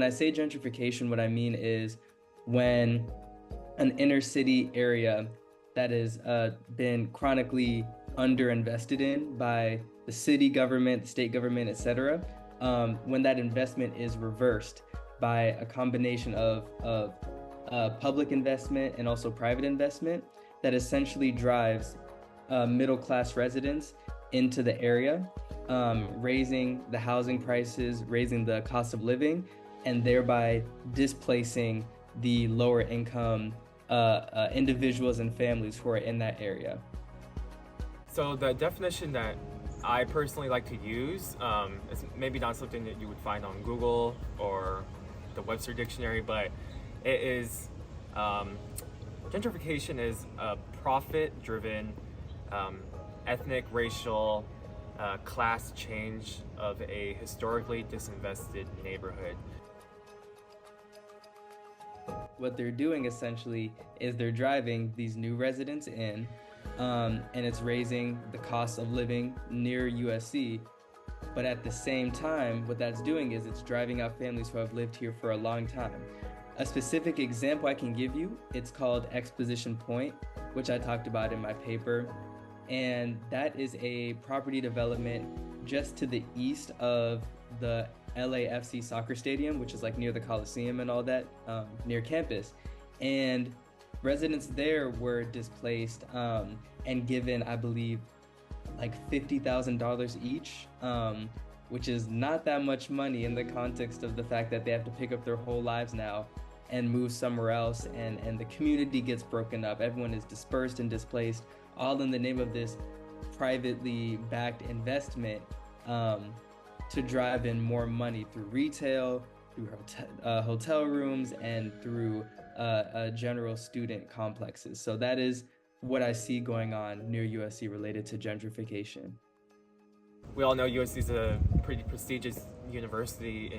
I say gentrification, what I mean is when an inner city area that has been chronically underinvested in by the city government, the state government, etc., when that investment is reversed by a combination of public investment and also private investment that essentially drives middle class residents into the area, raising the housing prices, raising the cost of living, and thereby displacing the lower income individuals and families who are in that area. So the definition that I personally like to use is maybe not something that you would find on Google or the Webster Dictionary, but it is gentrification is a profit-driven ethnic, racial, class change of a historically disinvested neighborhood. What they're doing essentially is they're driving these new residents in, and it's raising the cost of living near USC. But at the same time, what that's doing is it's driving out families who have lived here for a long time. A specific example I can give you, it's called Exposition Point, which I talked about in my paper. And that is a property development just to the east of the LAFC soccer stadium, which is like near the Coliseum and all that, near campus. And residents there were displaced and given, I believe, like $50,000 each, which is not that much money in the context of the fact that they have to pick up their whole lives now and move somewhere else, and the community gets broken up. Everyone is dispersed and displaced, all in the name of this privately backed investment to drive in more money through retail, through hotel rooms, and through general student complexes. So that is what I see going on near USC related to gentrification. We all know USC is a pretty prestigious university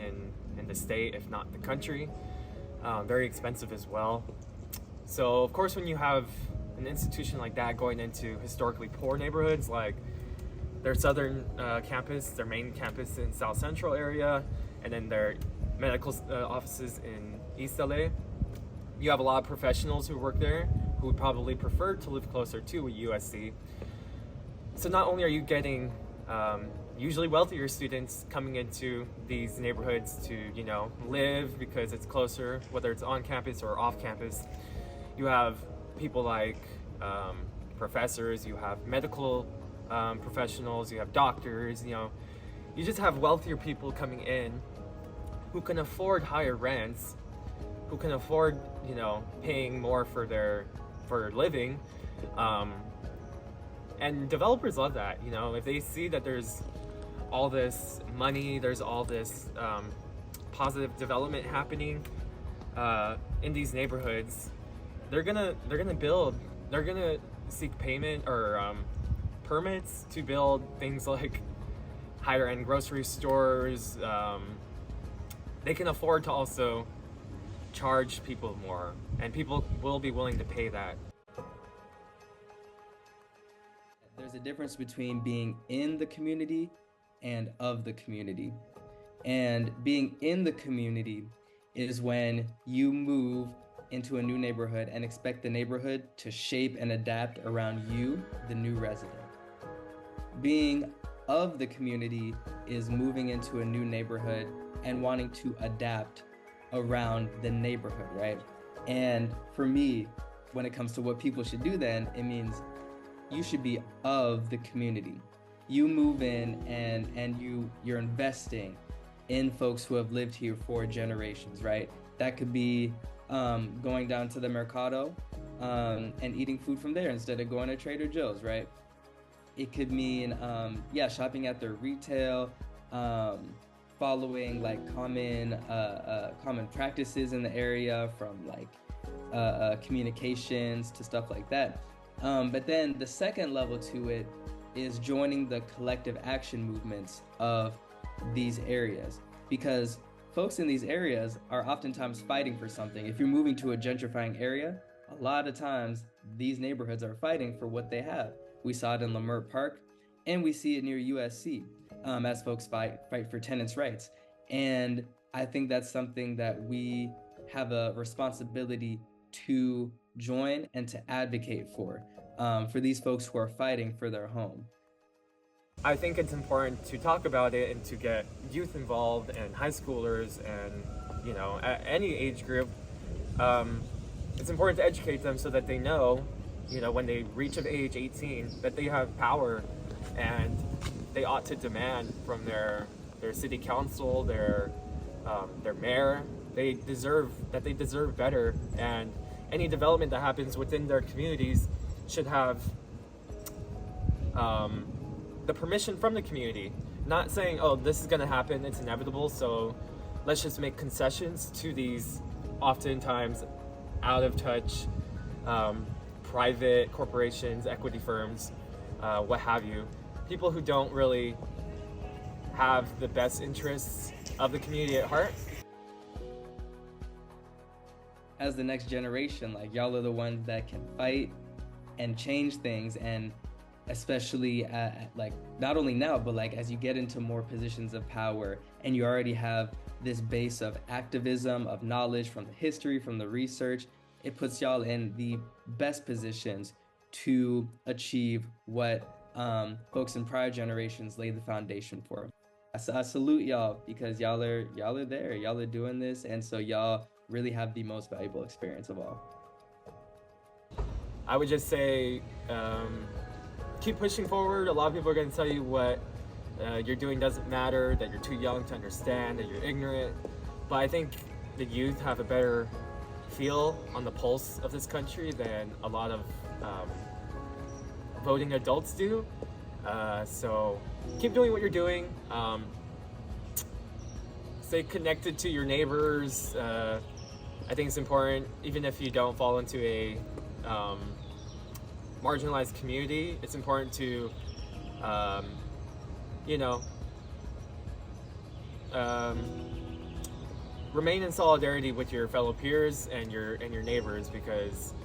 in the state, if not the country. Very expensive as well. So of course, when you have an institution like that going into historically poor neighborhoods, like their southern campus, their main campus in South Central area, and then their medical offices in East LA, you have a lot of professionals who work there who would probably prefer to live closer to USC. So not only are you getting usually wealthier students coming into these neighborhoods to, live because it's closer, whether it's on campus or off campus, you have people like professors, you have medical professionals, you have doctors, you just have wealthier people coming in who can afford higher rents, who can afford, paying more for their living. And developers love that, if they see that there's all this money, there's all this positive development happening in these neighborhoods, they're gonna build, they're gonna seek payment or permits to build things like higher end grocery stores. They can afford to also charge people more, and people will be willing to pay that. There's a difference between being in the community and of the community. And being in the community is when you move into a new neighborhood and expect the neighborhood to shape and adapt around you, the new resident. Being of the community is moving into a new neighborhood and wanting to adapt around the neighborhood, right? And for me, when it comes to what people should do then, it means you should be of the community. You move in and you're investing in folks who have lived here for generations, right? That could be going down to the Mercado and eating food from there instead of going to Trader Joe's, right? It could mean, shopping at their retail, following like common practices in the area, from like communications to stuff like that. But then the second level to it is joining the collective action movements of these areas, because folks in these areas are oftentimes fighting for something. If you're moving to a gentrifying area, a lot of times these neighborhoods are fighting for what they have. We saw it in Leimert Park, and we see it near USC as folks fight for tenants' rights. And I think that's something that we have a responsibility to join and to advocate for these folks who are fighting for their home. I think it's important to talk about it and to get youth involved and high schoolers and, at any age group. It's important to educate them so that they know, when they reach of age 18, that they have power and they ought to demand from their city council, their mayor, they deserve better, and any development that happens within their communities should have the permission from the community. Not saying, oh, this is going to happen, it's inevitable, so let's just make concessions to these oftentimes out of touch private corporations, equity firms, what have you. People who don't really have the best interests of the community at heart. As the next generation, like, y'all are the ones that can fight and change things, and especially like, not only now, but like as you get into more positions of power and you already have this base of activism, of knowledge from the history, from the research, it puts y'all in the best positions to achieve what folks in prior generations laid the foundation for. I salute y'all, because y'all are there, y'all are doing this, and so y'all really have the most valuable experience of all. I would just say, keep pushing forward. A lot of people are going to tell you what you're doing doesn't matter, that you're too young to understand, that you're ignorant. But I think the youth have a better feel on the pulse of this country than a lot of voting adults do. So keep doing what you're doing. Stay connected to your neighbors. I think it's important, even if you don't fall into a marginalized community, it's important to, remain in solidarity with your fellow peers and your neighbors, because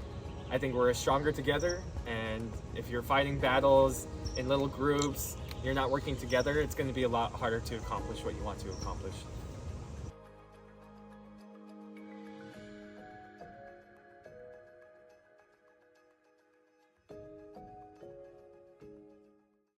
I think we're stronger together. And if you're fighting battles in little groups, you're not working together, it's going to be a lot harder to accomplish what you want to accomplish.